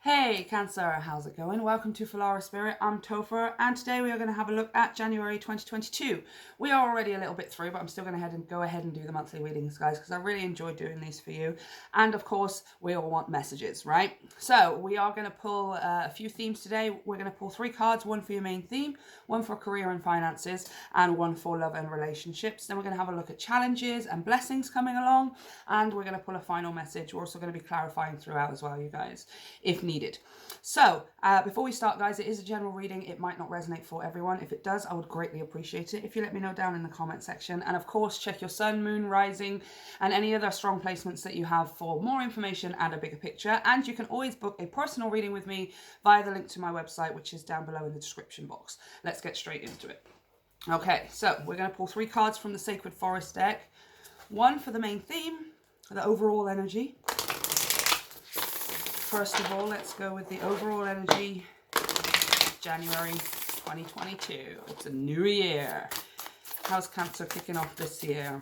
Hey Cancer, how's it going? Welcome to Filara Spirit. I'm Topher, and today we are going to have a look at January 2022. We are already a little bit through, but I'm still going to go ahead and do the monthly readings, guys, because I really enjoy doing these for you. And of course, we all want messages, right? So we are going to pull a few themes today. We're going to pull 3 cards, one for your main theme, one for career and finances, and one for love and relationships. Then we're going to have a look at challenges and blessings coming along, and we're going to pull a final message. We're also going to be clarifying throughout as well, you guys, if needed. So before we start, guys, it is a general reading. It might not resonate for everyone. If it does, I would greatly appreciate it if you let me know down in the comment section. And of course, check your sun, moon, rising, and any other strong placements that you have for more information and a bigger picture. And you can always book a personal reading with me via the link to my website, which is down below in the description box. Let's get straight into it. Okay, so we're going to pull 3 cards from the Sacred Forest deck. One for the main theme, the overall energy. First of all, let's go with the overall energy, January 2022. It's a new year. How's Cancer kicking off this year?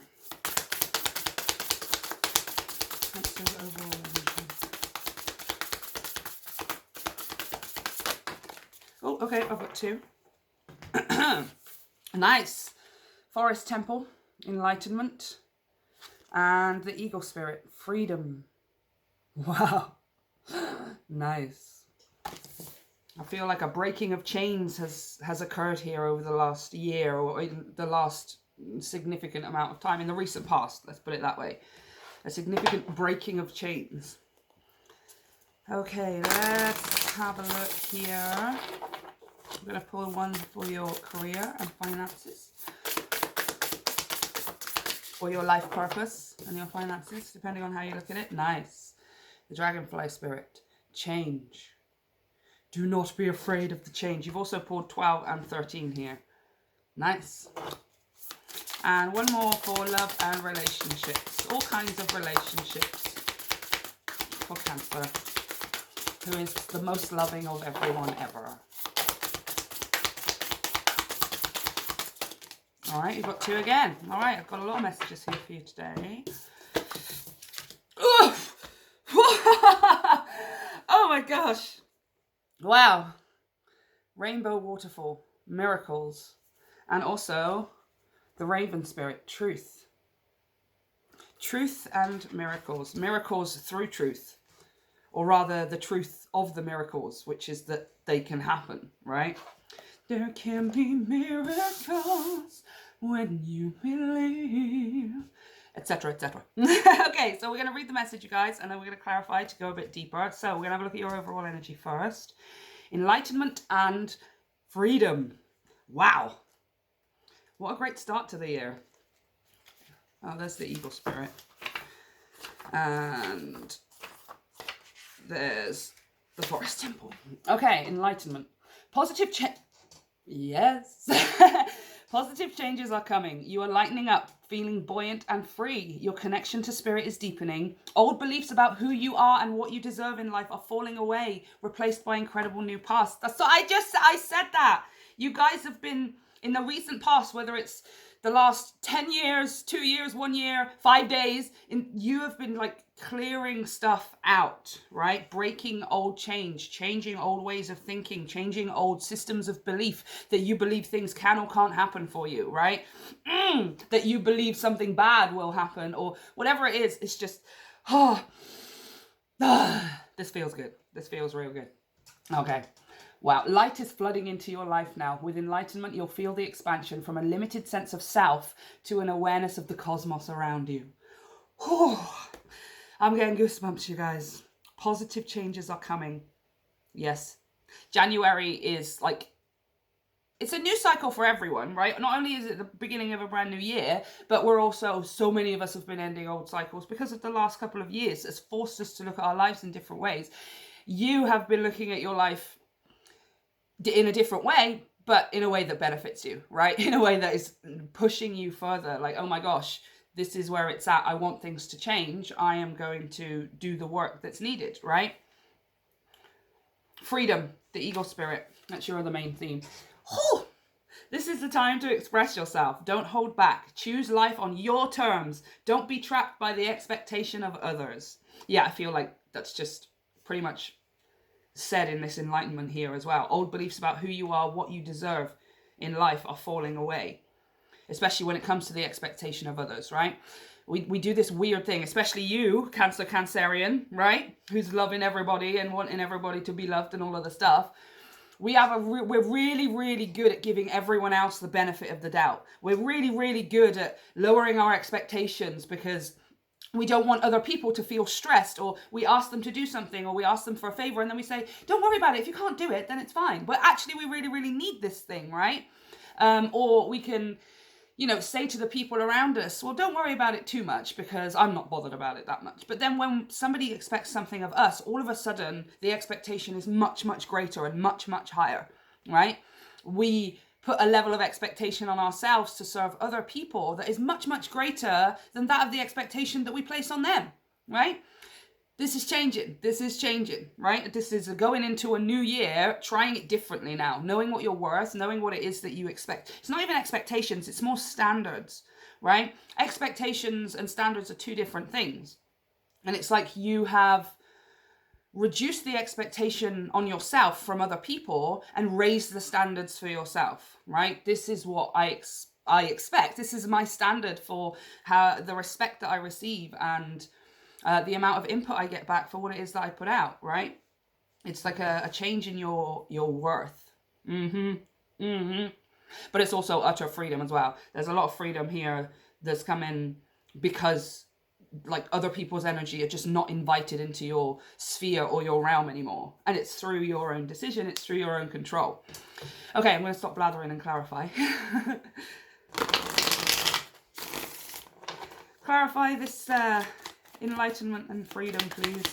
Cancer's overall energy. Oh, okay, I've got 2. Nice. Forest Temple, Enlightenment, and the Eagle Spirit, Freedom. Wow. Nice. I feel like a breaking of chains has occurred here over the last year, or in the last significant amount of time, in the recent past, let's put it that way. A significant breaking of chains. Okay, let's have a look here. I'm going to pull one for your career and finances, or your life purpose and your finances, depending on how you look at it. Nice. The Dragonfly Spirit. Change. Do not be afraid of the change. You've also pulled 12 and 13 here. Nice. And one more for love and relationships. All kinds of relationships for Cancer, who is the most loving of everyone ever. All right, you've got 2 again. All right, I've got a lot of messages here for you today. Oh my gosh. Wow. Rainbow Waterfall, Miracles, and also the Raven Spirit, Truth. Truth and miracles. Miracles through truth. Or rather, the truth of the miracles, which is that they can happen, right? There can be miracles when you believe, etc., etc. Okay, so we're going to read the message, you guys, and then we're going to clarify to go a bit deeper. So we're going to have a look at your overall energy first. Enlightenment and freedom. Wow. What a great start to the year. Oh, there's the Eagle Spirit. And there's the Forest Temple. Okay, enlightenment. Positive change. Yes. Positive changes are coming. You are lightening up, feeling buoyant and free. Your connection to spirit is deepening. Old beliefs about who you are and what you deserve in life are falling away, replaced by incredible new paths. So I said that. You guys have been, in the recent past, whether it's the last 10 years, 2 years, 1 year, 5 days, you have been like clearing stuff out, right? Breaking old changing old ways of thinking, changing old systems of belief that you believe things can or can't happen for you, right? That you believe something bad will happen or whatever it is. It's just, this feels good. This feels real good. Okay. Wow, light is flooding into your life now. With enlightenment, you'll feel the expansion from a limited sense of self to an awareness of the cosmos around you. Whew. I'm getting goosebumps, you guys. Positive changes are coming. Yes. January is like, it's a new cycle for everyone, right? Not only is it the beginning of a brand new year, but we're also, so many of us have been ending old cycles because of the last couple of years. It's forced us to look at our lives in different ways. You have been looking at your life in a different way, but in a way that benefits you, right? In a way that is pushing you further. Like, oh my gosh, this is where it's at. I want things to change. I am going to do the work that's needed, right? Freedom, the Eagle Spirit. That's your other main theme. Whew. This is the time to express yourself. Don't hold back. Choose life on your terms. Don't be trapped by the expectation of others. Yeah, I feel like that's just pretty much said in this enlightenment here as well. Old beliefs about who you are, what you deserve in life are falling away, especially when it comes to the expectation of others, right? We do this weird thing, especially you, Cancerian, right? Who's loving everybody and wanting everybody to be loved and all of the stuff. We're really, really good at giving everyone else the benefit of the doubt. We're really, really good at lowering our expectations because we don't want other people to feel stressed, or we ask them to do something, or we ask them for a favor, and then we say, don't worry about it. If you can't do it, then it's fine. But actually, we really, really need this thing, right? Or we can, say to the people around us, well, don't worry about it too much because I'm not bothered about it that much. But then when somebody expects something of us, all of a sudden, the expectation is much, much greater and much, much higher, right? We put a level of expectation on ourselves to serve other people that is much, much greater than that of the expectation that we place on them, right? This is changing. This is changing, right? This is going into a new year, trying it differently now, knowing what you're worth, knowing what it is that you expect. It's not even expectations, it's more standards, right? Expectations and standards are two different things. And it's like you have reduced the expectation on yourself from other people and raised the standards for yourself, right? This is what I expect. This is my standard for how the respect that I receive and the amount of input I get back for what it is that I put out, right? It's like a change in your worth. But it's also utter freedom as well. There's a lot of freedom here that's come in because like other people's energy are just not invited into your sphere or your realm anymore. And it's through your own decision. It's through your own control. Okay, I'm going to stop blathering and clarify. Clarify this enlightenment and freedom, please.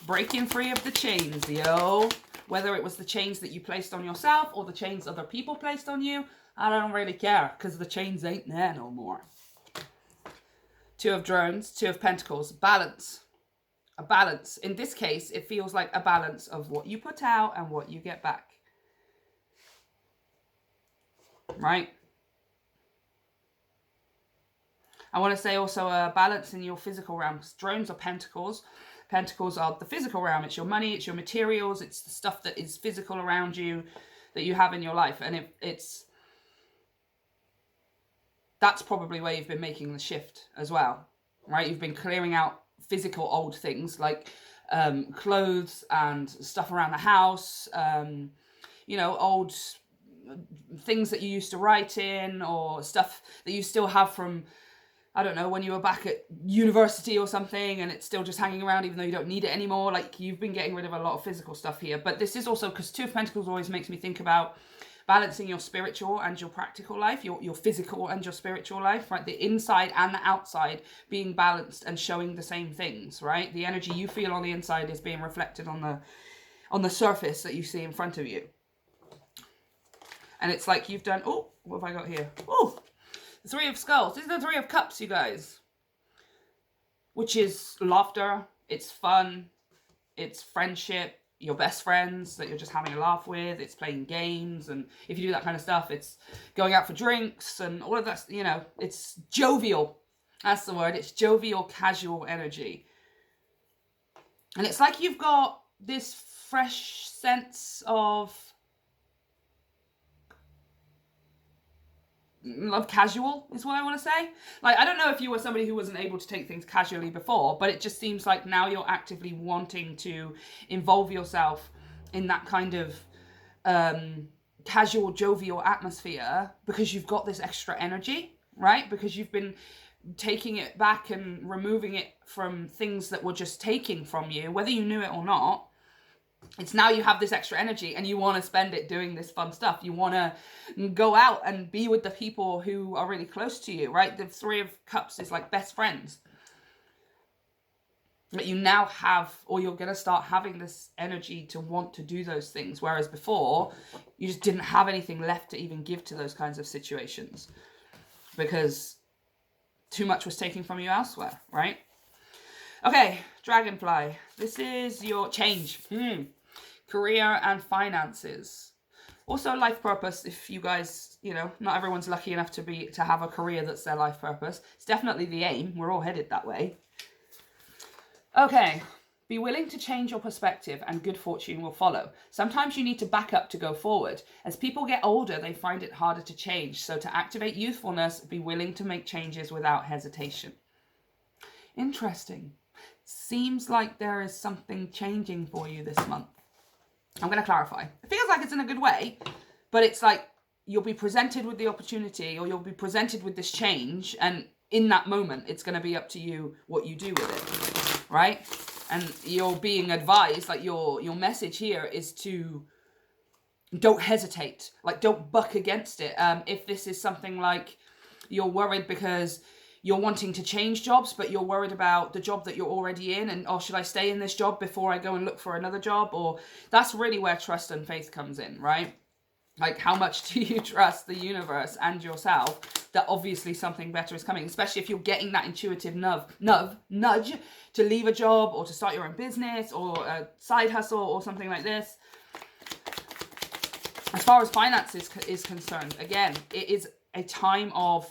Breaking free of the chains, yo. Whether it was the chains that you placed on yourself or the chains other people placed on you, I don't really care because the chains ain't there no more. Two of Drones, Two of Pentacles, balance. A balance. In this case, it feels like a balance of what you put out and what you get back. Right? I want to say also a balance in your physical realm. Because Drones are Pentacles. Pentacles are the physical realm. It's your money, it's your materials, it's the stuff that is physical around you that you have in your life. And that's probably where you've been making the shift as well, right? You've been clearing out physical old things like clothes and stuff around the house, old things that you used to write in or stuff that you still have from, I don't know, when you were back at university or something and it's still just hanging around even though you don't need it anymore. Like you've been getting rid of a lot of physical stuff here. But this is also, because Two of Pentacles always makes me think about balancing your spiritual and your practical life, your physical and your spiritual life, right? The inside and the outside being balanced and showing the same things, right? The energy you feel on the inside is being reflected on the surface that you see in front of you. And it's like you've done, oh, what have I got here? Oh, the Three of Skulls. This is the Three of Cups, you guys. Which is laughter, it's fun, it's friendship, your best friends that you're just having a laugh with, it's playing games, and if you do that kind of stuff, it's going out for drinks and all of that, it's jovial. That's the word. It's jovial, casual energy. And it's like you've got this fresh sense of casual is what I want to say. Like, I don't know if you were somebody who wasn't able to take things casually before, but it just seems like now you're actively wanting to involve yourself in that kind of casual, jovial atmosphere because you've got this extra energy, right? Because you've been taking it back and removing it from things that were just taking from you, whether you knew it or not. It's now you have this extra energy and you want to spend it doing this fun stuff. You want to go out and be with the people who are really close to you, right? The Three of Cups is like best friends. But you now have, or you're going to start having this energy to want to do those things. Whereas before, you just didn't have anything left to even give to those kinds of situations. Because too much was taken from you elsewhere, right? Okay, Dragonfly. This is your change. Career and finances. Also life purpose, if you guys, not everyone's lucky enough to have a career that's their life purpose. It's definitely the aim. We're all headed that way. Okay, Be willing to change your perspective and good fortune will follow. Sometimes you need to back up to go forward. As people get older, they find it harder to change. So to activate youthfulness, be willing to make changes without hesitation. Interesting. Seems like there is something changing for you this month. I'm going to clarify. It feels like it's in a good way, but it's like you'll be presented with the opportunity, or you'll be presented with this change, and in that moment, it's going to be up to you what you do with it, right? And you're being advised, like your message here is to don't hesitate, like don't buck against it. If this is something like you're worried because you're wanting to change jobs, but you're worried about the job that you're already in, and, oh, should I stay in this job before I go and look for another job? Or that's really where trust and faith comes in, right? Like, how much do you trust the universe and yourself that obviously something better is coming, especially if you're getting that intuitive nudge to leave a job or to start your own business or a side hustle or something like this. As far as finances is concerned, again, it is a time of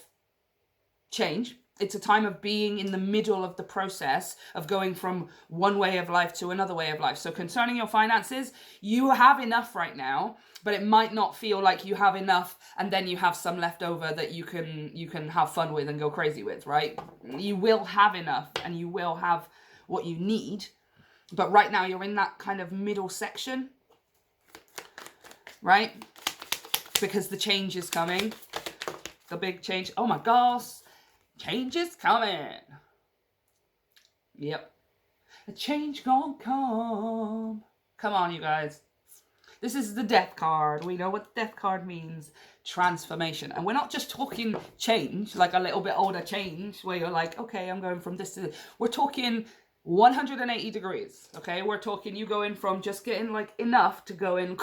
change. It's a time of being in the middle of the process of going from one way of life to another way of life. So concerning your finances, you have enough right now, but it might not feel like you have enough, and then you have some left over that you can have fun with and go crazy with, right? You will have enough and you will have what you need, but right now you're in that kind of middle section, right? Because the change is coming. The big change. Oh my gosh. Change is coming. Yep. A change gonna come. Come on, you guys. This is the death card. We know what the death card means. Transformation. And we're not just talking change, like a little bit older change, where you're like, okay, I'm going from this to this. We're talking 180 degrees, okay? We're talking you going from just getting like enough to going,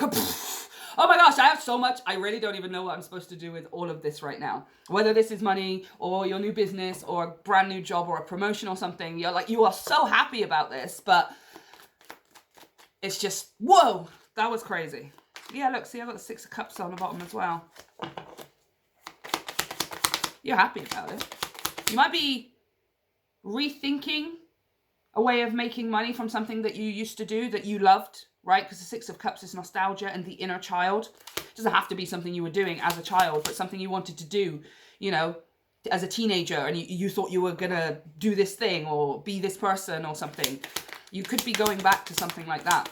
oh my gosh, I have so much. I really don't even know what I'm supposed to do with all of this right now. Whether this is money or your new business or a brand new job or a promotion or something, you're like, you are so happy about this, but it's just, whoa, that was crazy. Yeah, look, see, I've got the 6 of Cups on the bottom as well. You're happy about it. You might be rethinking a way of making money from something that you used to do that you loved, right? Because the 6 of Cups is nostalgia and the inner child. It doesn't have to be something you were doing as a child, but something you wanted to do, you know, as a teenager, and you thought you were going to do this thing or be this person or something. You could be going back to something like that.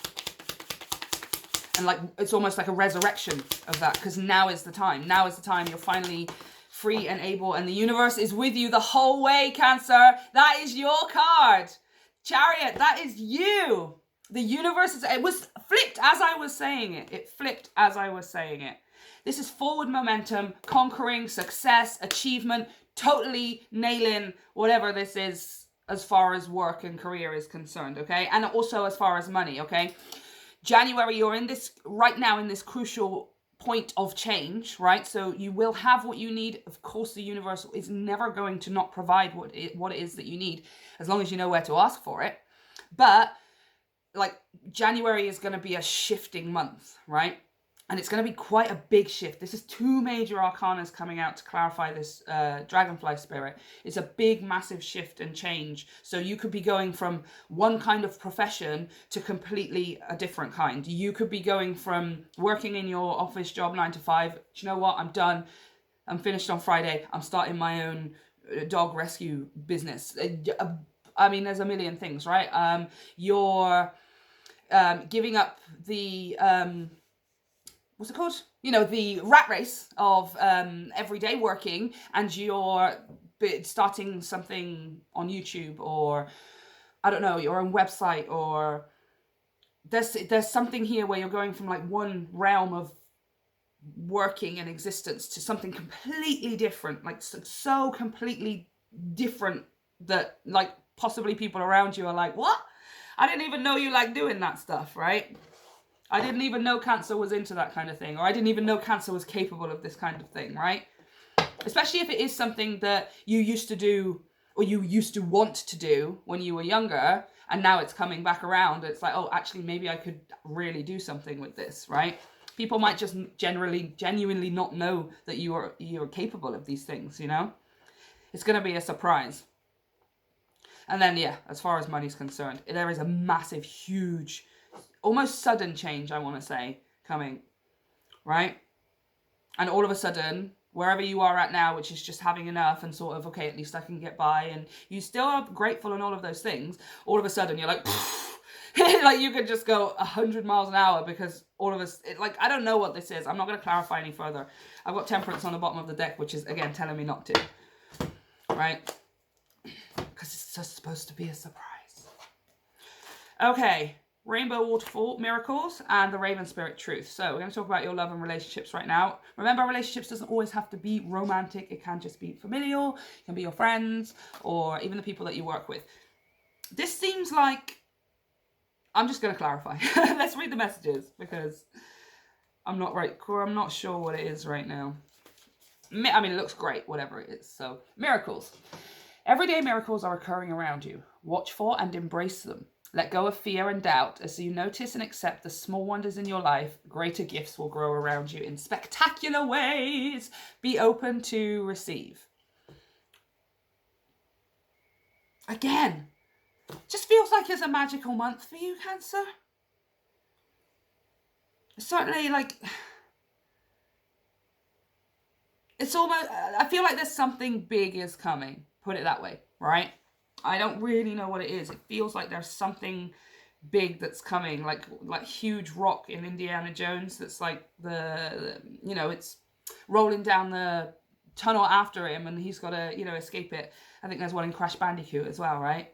And like, it's almost like a resurrection of that, because now is the time. Now is the time. You're finally free and able, and the universe is with you the whole way, Cancer. That is your card. Chariot, that is you. The universe it was flipped as I was saying it. It flipped as I was saying it. This is forward momentum, conquering, success, achievement, totally nailing whatever this is as far as work and career is concerned, okay? And also as far as money, okay? January, you're in this, right now in this crucial point of change, right? So you will have what you need. Of course, the universe is never going to not provide what it is that you need, as long as you know where to ask for it. But like, January is going to be a shifting month, right? And it's going to be quite a big shift. This is 2 major arcanas coming out to clarify this dragonfly spirit. It's a big, massive shift and change. So you could be going from one kind of profession to completely a different kind. You could be going from working in your office job 9 to 5. Do you know what? I'm done. I'm finished on Friday. I'm starting my own dog rescue business. I mean, there's a million things, right? You're giving up the... what's it called? You know, the rat race of everyday working, and you're starting something on YouTube, or I don't know, your own website, or there's something here where you're going from like one realm of working and existence to something completely different, like so completely different that like possibly people around you are like, what? I didn't even know you like doing that stuff, right? I didn't even know Cancer was into that kind of thing, or I didn't even know Cancer was capable of this kind of thing, right? Especially if it is something that you used to do, or you used to want to do when you were younger, and now it's coming back around. It's like, oh, actually, maybe I could really do something with this, right? People might just genuinely not know that you're capable of these things, you know? It's going to be a surprise. And then, yeah, as far as money's concerned, there is a massive, huge, almost sudden change, I want to say, coming, right? And all of a sudden, wherever you are at now, which is just having enough and sort of, okay, at least I can get by, and you still are grateful and all of those things, all of a sudden you're like, like you could just go 100 miles an hour because all of us, like, I don't know what this is. I'm not going to clarify any further. I've got temperance on the bottom of the deck, which is, again, telling me not to, right? Because it's just supposed to be a surprise. Okay, Rainbow Waterfall Miracles and the Raven Spirit Truth. So we're going to talk about your love and relationships right now. Remember, relationships doesn't always have to be romantic. It can just be familial. It can be your friends or even the people that you work with. This seems like, I'm just going to clarify. Let's read the messages because I'm not sure what it is right now. I mean, it looks great, whatever it is. So, miracles. Everyday miracles are occurring around you. Watch for and embrace them. Let go of fear and doubt. As you notice and accept the small wonders in your life, greater gifts will grow around you in spectacular ways. Be open to receive. Again, just feels like it's a magical month for you, Cancer. Certainly, like, it's almost, I feel like there's something big is coming. Put it that way, right? I don't really know what it is. It feels like there's something big that's coming, like huge rock in Indiana Jones that's like it's rolling down the tunnel after him and he's got to, escape it. I think there's one in Crash Bandicoot as well, right?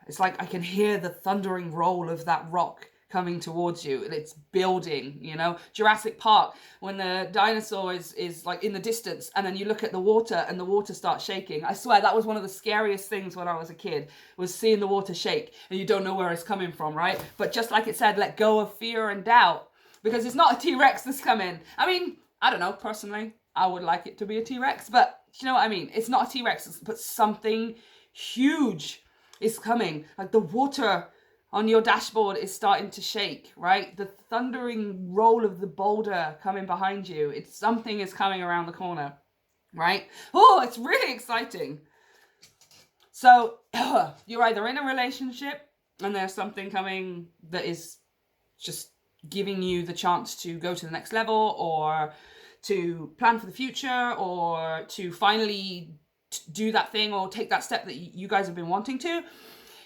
It's like I can hear the thundering roll of that rock coming towards you. It's building, Jurassic Park, when the dinosaur is like in the distance and then you look at the water and the water starts shaking. I swear that was one of the scariest things when I was a kid, was seeing the water shake and you don't know where it's coming from, right? But just like it said, let go of fear and doubt, because it's not a T-Rex that's coming. I mean, I don't know, personally, I would like it to be a T-Rex, but you know what I mean? It's not a T-Rex, but something huge is coming. Like the water on your dashboard is starting to shake, right? The thundering roll of the boulder coming behind you. Something is coming around the corner, right? Oh, it's really exciting. So you're either in a relationship and there's something coming that is just giving you the chance to go to the next level or to plan for the future or to finally do that thing or take that step that you guys have been wanting to.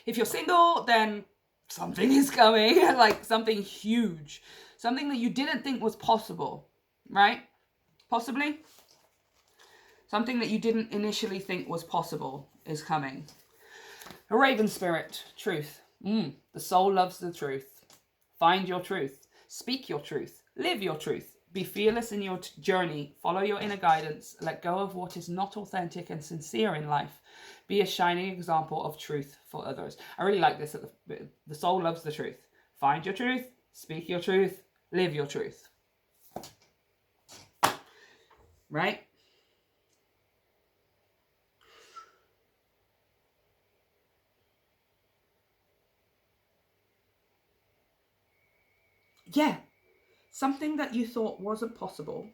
If you're single, then something is coming, like something huge, something that you didn't think was possible, right? Possibly. Something that you didn't initially think was possible is coming. A Raven Spirit, truth. The soul loves the truth. Find your truth. Speak your truth. Live your truth. Be fearless in your journey. Follow your inner guidance. Let go of what is not authentic and sincere in life. Be a shining example of truth for others. I really like this. The soul loves the truth. Find your truth. Speak your truth. Live your truth. Right? Yeah. Something that you thought wasn't possible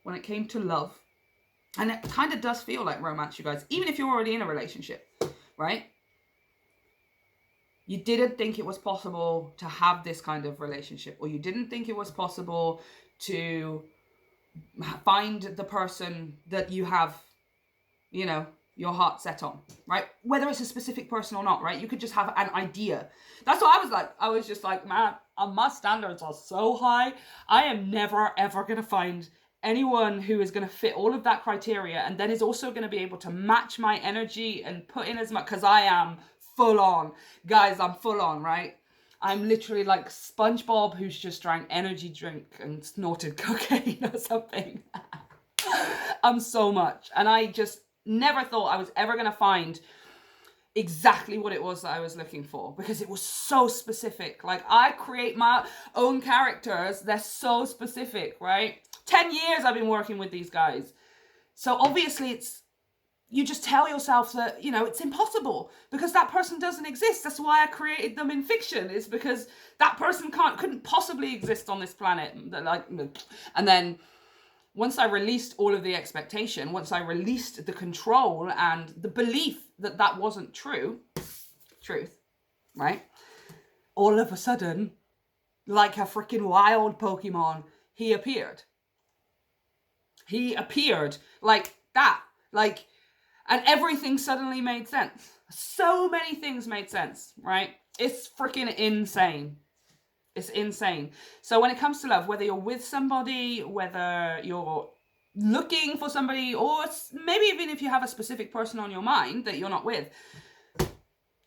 when it came to love. And it kind of does feel like romance, you guys, even if you're already in a relationship, right? You didn't think it was possible to have this kind of relationship, or you didn't think it was possible to find the person that you have, your heart set on, right? Whether it's a specific person or not, right? You could just have an idea. That's what I was like. I was just like, man, my standards are so high. I am never, ever going to find anyone who is going to fit all of that criteria and then is also going to be able to match my energy and put in as much, because I am full on. Guys, I'm full on, right? I'm literally like SpongeBob who's just drank energy drink and snorted cocaine or something. I'm so much. And I just never thought I was ever going to find exactly what it was that I was looking for, because it was so specific. Like, I create my own characters. They're so specific, right? 10 years I've been working with these guys. So obviously you just tell yourself that, it's impossible because that person doesn't exist. That's why I created them in fiction. It's because that person couldn't possibly exist on this planet. And then once I released all of the expectation, once I released the control and the belief that that wasn't true, truth, right? All of a sudden, like a freaking wild Pokemon, he appeared. He appeared like that. Like, and everything suddenly made sense. So many things made sense, right? It's freaking insane. It's insane. So when it comes to love, whether you're with somebody, whether you're looking for somebody, or maybe even if you have a specific person on your mind that you're not with,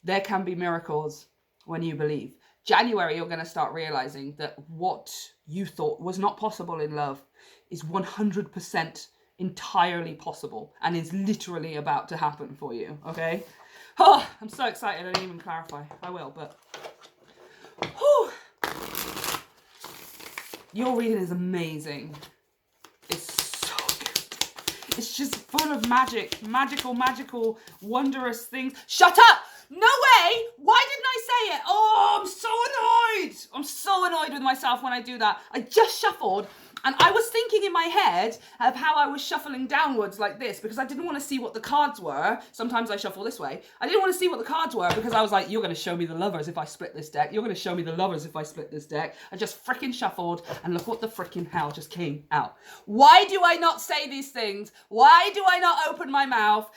there can be miracles when you believe. January, you're going to start realizing that what you thought was not possible in love is 100% entirely possible and is literally about to happen for you, okay? Oh, I'm so excited. I didn't even clarify. I will, but... Whew. Your reading is amazing. It's so good. It's just full of magical, wondrous things. Shut up! No way! Why didn't I say it? Oh, I'm so annoyed. I'm so annoyed with myself when I do that. I just shuffled and I was thinking in my head of how I was shuffling downwards like this because I didn't want to see what the cards were. Sometimes I shuffle this way. I didn't want to see what the cards were because I was like, you're going to show me the lovers if I split this deck. You're going to show me the lovers if I split this deck. I just freaking shuffled and look what the freaking hell just came out. Why do I not say these things? Why do I not open my mouth?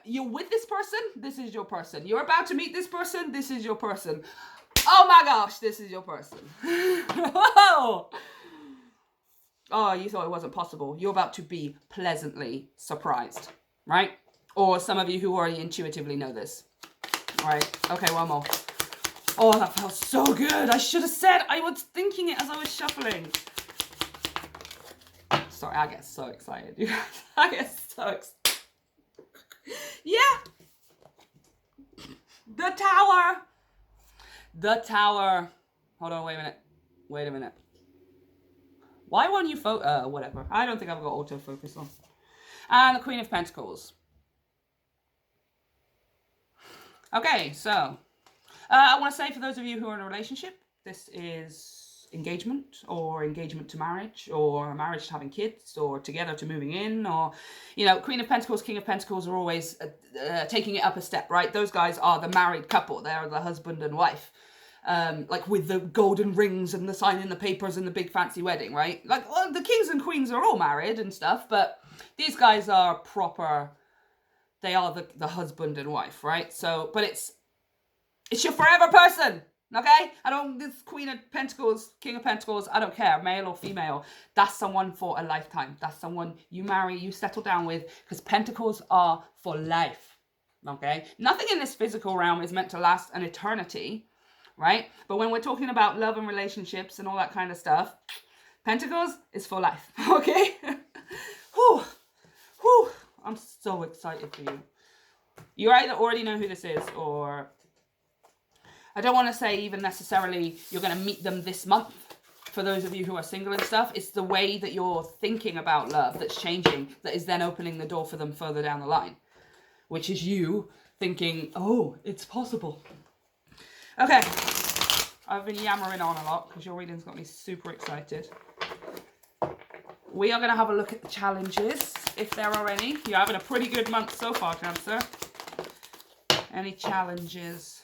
You're with this person, this is your person. You're about to meet this person, this is your person. Oh my gosh, this is your person. Whoa. Oh, you thought it wasn't possible. You're about to be pleasantly surprised, right? Or some of you who already intuitively know this. All right, okay, one more. Oh, that felt so good. I should have said, I was thinking it as I was shuffling. Sorry, I get so excited. You guys, I get so excited. Yeah. The tower. The tower. Hold on, wait a minute. Why won't you whatever. I don't think I've got autofocus on. And the Queen of Pentacles. Okay, so I want to say for those of you who are in a relationship, this is engagement or engagement to marriage or marriage to having kids or together to moving in or, you know, Queen of Pentacles, King of Pentacles are always taking it up a step, right? Those guys are the married couple. They're the husband and wife. Like with the golden rings and the signing the papers and the big fancy wedding, right? Like well, the kings and queens are all married and stuff, but these guys are proper, they are the husband and wife, right? So, but it's your forever person. Okay? This Queen of Pentacles, King of Pentacles, I don't care, male or female. That's someone for a lifetime. That's someone you marry, you settle down with, because Pentacles are for life. Okay? Nothing in this physical realm is meant to last an eternity, right? But when we're talking about love and relationships and all that kind of stuff, Pentacles is for life. Okay? Whew. Whew. I'm so excited for you. You either already know who this is or... I don't want to say even necessarily you're going to meet them this month for those of you who are single and stuff. It's the way that you're thinking about love that's changing that is then opening the door for them further down the line, which is you thinking, oh, it's possible. Okay, I've been yammering on a lot because your reading's got me super excited. We are going to have a look at the challenges, if there are any. You're having a pretty good month so far, Cancer. Any challenges?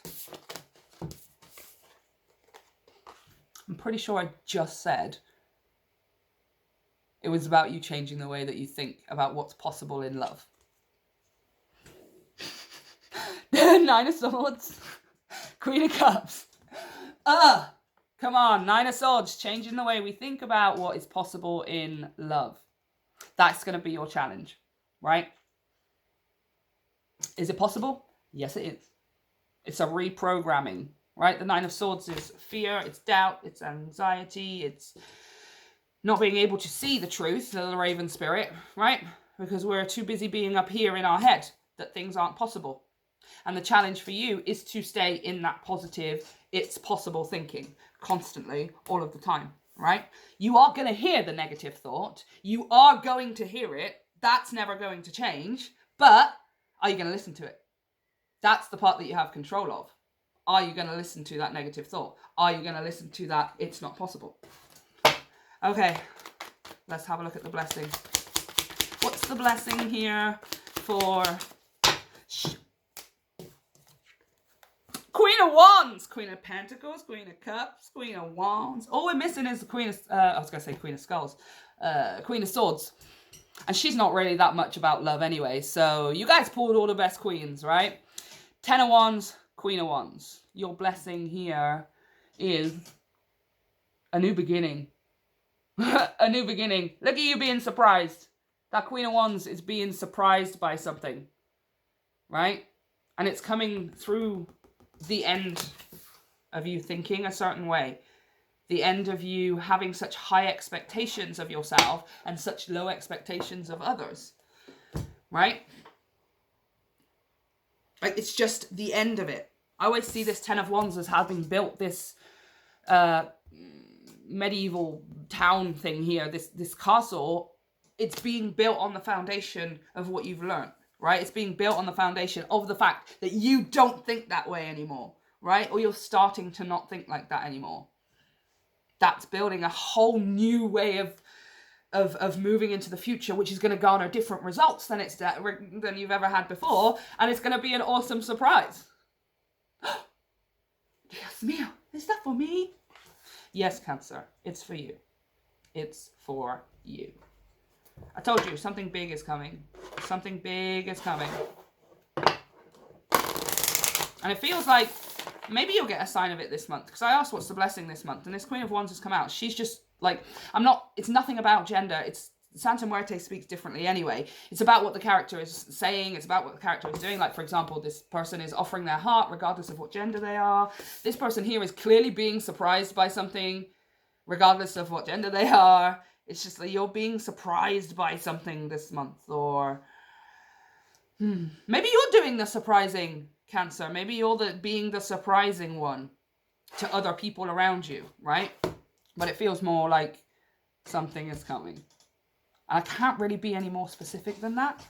I'm pretty sure I just said it was about you changing the way that you think about what's possible in love. Nine of Swords. Queen of Cups. Come on, Nine of Swords. Changing the way we think about what is possible in love. That's going to be your challenge, right? Is it possible? Yes, it is. It's a reprogramming. Right, the Nine of Swords is fear, it's doubt, it's anxiety, it's not being able to see the truth, the Raven Spirit, right? Because we're too busy being up here in our head that things aren't possible. And the challenge for you is to stay in that positive, it's possible thinking constantly, all of the time, right? You are going to hear the negative thought. You are going to hear it. That's never going to change. But are you going to listen to it? That's the part that you have control of. Are you going to listen to that negative thought? Are you going to listen to that it's not possible? Okay, let's have a look at the blessing. What's the blessing here for of Wands, Queen of Pentacles, Queen of Cups, Queen of Wands. All we're missing is the Queen of, I was going to say Queen of Skulls, Queen of Swords. And she's not really that much about love anyway. So you guys pulled all the best queens, right? 10 of Wands, Queen of Wands. Your blessing here is a new beginning. A new beginning. Look at you being surprised. That Queen of Wands is being surprised by something, right? And it's coming through the end of you thinking a certain way. The end of you having such high expectations of yourself and such low expectations of others, right? Like, it's just the end of it. I always see this 10 of Wands as having built this medieval town thing here, this castle. It's being built on the foundation of what you've learned, right? It's being built on the foundation of the fact that you don't think that way anymore, right? Or you're starting to not think like that anymore. That's building a whole new way of moving into the future, which is going to garner different results than you've ever had before, and it's going to be an awesome surprise. Dios mío, is that for me? Yes, Cancer, it's for you. It's for you. I told you, something big is coming. Something big is coming. And it feels like maybe you'll get a sign of it this month. Because I asked what's the blessing this month. And this Queen of Wands has come out. She's just like, it's nothing about gender. It's Santa Muerte speaks differently anyway. It's about what the character is saying. It's about what the character is doing. Like, for example, this person is offering their heart regardless of what gender they are. This person here is clearly being surprised by something regardless of what gender they are. It's just that you're being surprised by something this month. Or maybe you're doing the surprising, Cancer. Maybe you're being the surprising one to other people around you, right? But it feels more like something is coming. And I can't really be any more specific than that.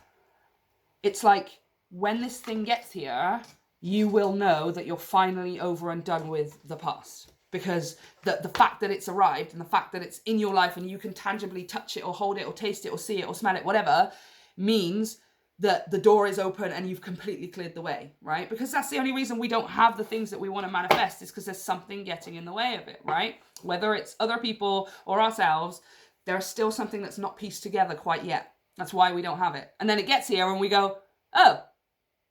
It's like when this thing gets here, you will know that you're finally over and done with the past. Because the fact that it's arrived and the fact that it's in your life and you can tangibly touch it or hold it or taste it or see it or smell it, whatever, means that the door is open and you've completely cleared the way, right? Because that's the only reason we don't have the things that we want to manifest, is because there's something getting in the way of it, right? Whether it's other people or ourselves, there's still something that's not pieced together quite yet. That's why we don't have it. And then it gets here and we go, oh,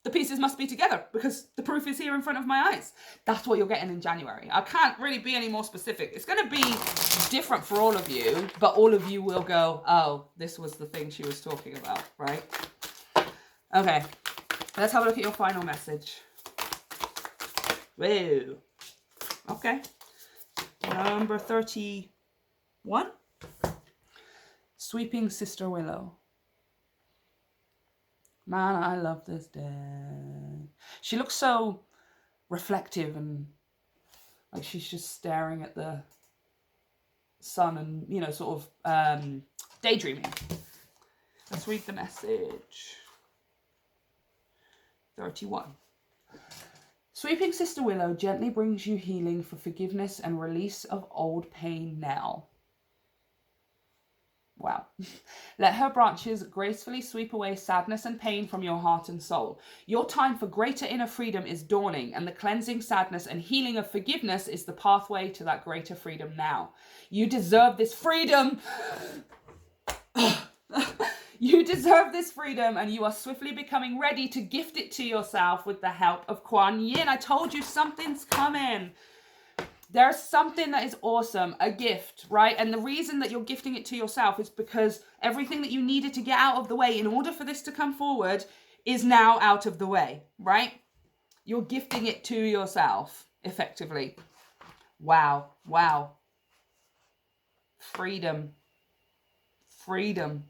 the pieces must be together because the proof is here in front of my eyes. That's what you're getting in January. I can't really be any more specific. It's going to be different for all of you, but all of you will go, oh, this was the thing she was talking about, right? Okay, let's have a look at your final message. Whoa. Okay. Number 31. Sweeping Sister Willow. Man, I love this deck. She looks so reflective and like she's just staring at the sun and, you know, sort of daydreaming. Let's read the message. 31. Sweeping Sister Willow gently brings you healing for forgiveness and release of old pain now. Wow. Let her branches gracefully sweep away sadness and pain from your heart and soul. Your time for greater inner freedom is dawning, and the cleansing sadness and healing of forgiveness is the pathway to that greater freedom now. You deserve this freedom. You deserve this freedom, and you are swiftly becoming ready to gift it to yourself with the help of Kuan Yin. I told you something's coming. There's something that is awesome, a gift, right? And the reason that you're gifting it to yourself is because everything that you needed to get out of the way in order for this to come forward is now out of the way, right? You're gifting it to yourself, effectively. Wow, wow. Freedom. Freedom.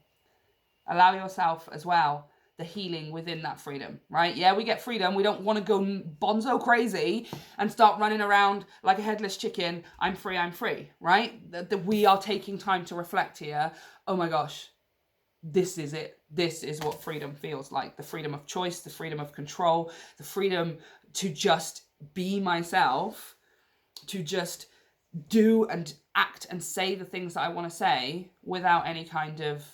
Allow yourself as well the healing within that freedom, right? Yeah, we get freedom. We don't want to go bonzo crazy and start running around like a headless chicken. I'm free, right? That we are taking time to reflect here. Oh my gosh, this is it. This is what freedom feels like. The freedom of choice, the freedom of control, the freedom to just be myself, to just do and act and say the things that I want to say without any kind of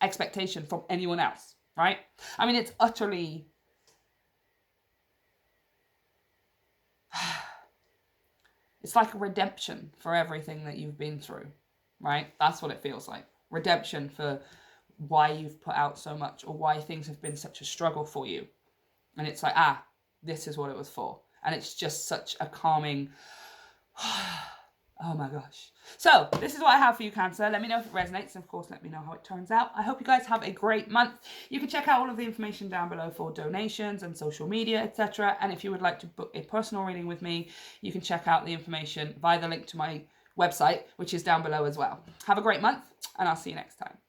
expectation from anyone else, right? I mean, it's utterly It's like a redemption for everything that you've been through, right? That's what it feels like. Redemption for why you've put out so much or why things have been such a struggle for you. And it's like, this is what it was for. And it's just such a calming, oh my gosh. So this is what I have for you, Cancer. Let me know if it resonates. And of course, let me know how it turns out. I hope you guys have a great month. You can check out all of the information down below for donations and social media, etc. And if you would like to book a personal reading with me, you can check out the information via the link to my website, which is down below as well. Have a great month, and I'll see you next time.